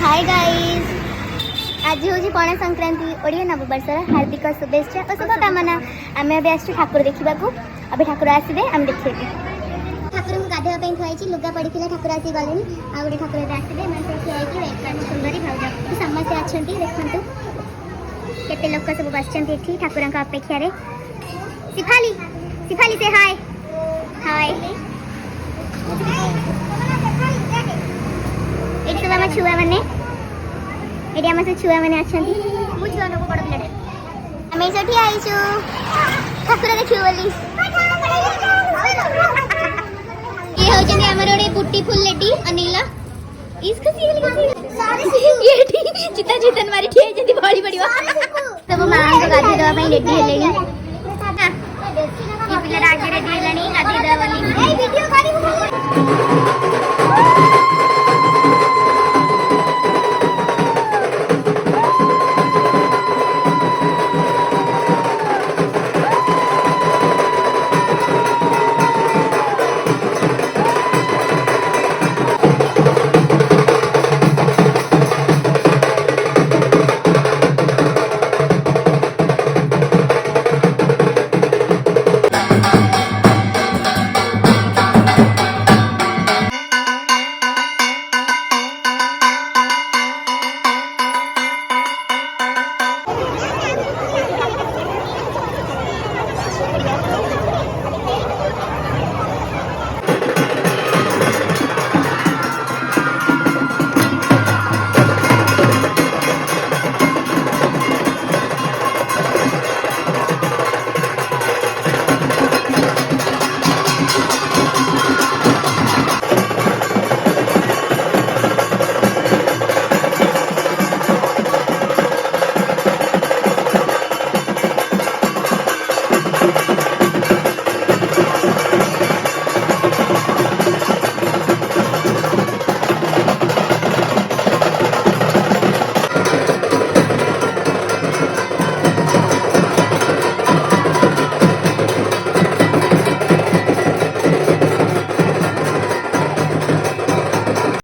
Hi guys, आज हूँ पणा संक्रांति ओडिया नववर्षर हार्दिक शुभेच्छा और शुभकामना। आम अभी आस ठाकुर देखा अभी ठाकुर आसवे आम देखिए ठाकुर को गाधेवाई थी लुगा पड़ी ठाकुर आसी गले आ गए ठाकुर आसवे सुंदरी भाज समस्ते अच्छा देखु केते लोक सब बस ठाकुर अपेक्षा शिफाली शिफाली से हाय हाय ये सब आम छुआ मैंने ये आम सब छुआ मैंने अच्छा मु छुआ लोग बड़ पिला आम ये आईचु ठाकुर देखिए बोली ये होचंदी हमर ओडे ब्यूटीफुल लेडी अनिला इसको सीरियल ये चिता चितन मारी ठिया जदी बड़ी बड़ीवा सब मां को गाधी दवा पई रेडी हेलेनी ये पिला आगे रेडी हेलानी गाधी दवा वाली ए वीडियो गाड़ी